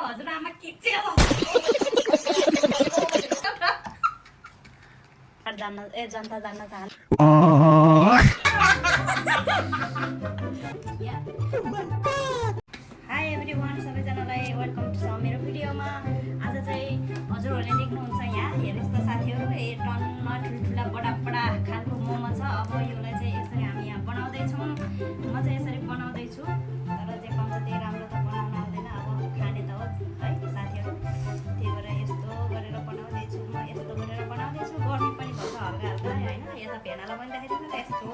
हजुरआमा किच्यो जनता जान्न चाहन्छ हाई एभ्रिवान सबैजनालाई वेलकम टु मेरो भिडियोमा आज चाहिँ हजुरहरूले देख्नुहुन्छ यहाँ हेर्नुहोस् त साथीहरू टन्न ठुल्ठुला बडा बडा खालको मोमो छ। अब यसलाई चाहिँ यसरी हामी यहाँ बनाउँदैछौँ। म चाहिँ यसरी बनाउँदैछु, तर जे पाउँछ त्यही राम्रो त बनाउन आउँदैन, अब खाने त हो है साथीहरू। त्यही भएर यस्तो गरेर बनाउँदैछु, म यस्तो गरेर बनाउँदैछु। गर्मी पनि भन्छ हल्का हल्का होइन। यता भेनालाई पनि देखाइदिनु त यस्तो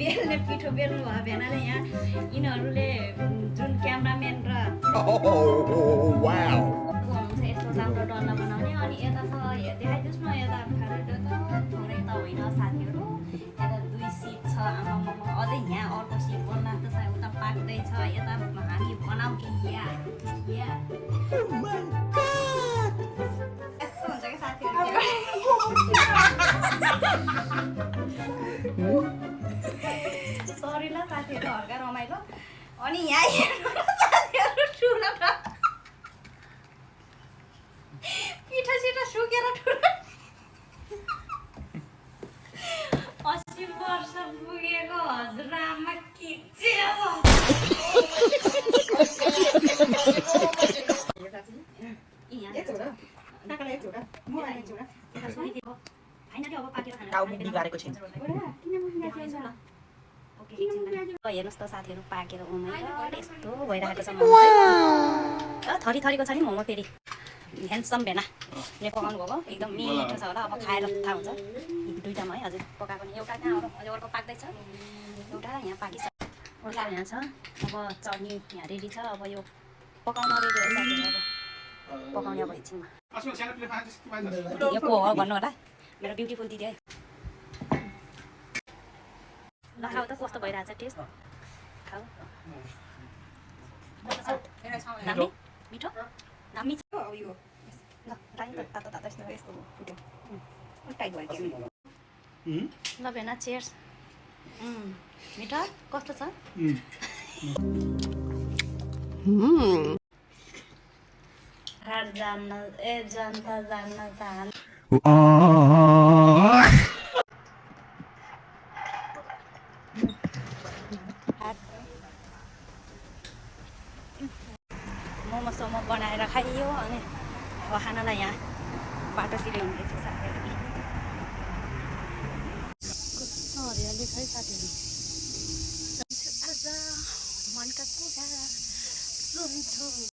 बेल्ने पिठो बेल्नु भयो भेनाले। यहाँ यिनीहरूले जुन क्यामराम्यान र हुनुहुन्छ यस्तो राम्रो डल्ला बनाउने। अनि यता छ देखाइदिनुहोस् न, यता खाएर त थोरै त होइन साथीहरू, यता 2 सिट छ। आमामा अझै यहाँ अर्को सिट बन्दा त छ, उता पाक्दैछ। यता हामी बनाऊ कि या यस्तो हुन्छ कि साथीहरू। सरी ल साथीहरू, हल्का रमाइलो। अनि यहाँ हेर्नु न साथीहरू, ठुलो पिठो सिठो सुकेर ठुलो 80 वर्ष पुगेको हजुरआमा किच्यो। हेर्नुहोस् त साथीहरू, पाकेर यस्तो भइरहेको छ मोमो चाहिँ। थरी थरीको छ नि मोमो, फेरि ह्यान्डसम भेनाले पकाउनु भएको एकदम मिठो छ होला। अब खाएर थाहा हुन्छ। दुईवटामा है हजुर पकाएको नि, एउटा कहाँ अझै अर्को पाक्दैछ, एउटा यहाँ पाकिसक्यो, यहाँ छ। अब चटनी यहाँ रेडी छ। अब यो पकाउन रेडी हो साथीहरू। अब पकाउने अब एकछिनमा यो को हो भन्नु होला, मेरो ब्युटिफुल दिदी है। ल खाऊ त, कस्तो भइरहेछ टेस्ट, खाऊ। दामी मिठो दामी छ। ल टाइम त तातो तातो यस्तो यस्तो फुट्यो टाइट भयो क्या। ल भेना चेयर्स। मिठो कस्तो छ? जनता जान्न चाहन्छ। मोमो सोमो बनाएर खाइयो। अनि अब खानालाई यहाँ बाटोतिर हुँदैछ साथीहरू। कस्तो हरियाली छ है साथीहरू। आज मनका कुरा सुन्छु।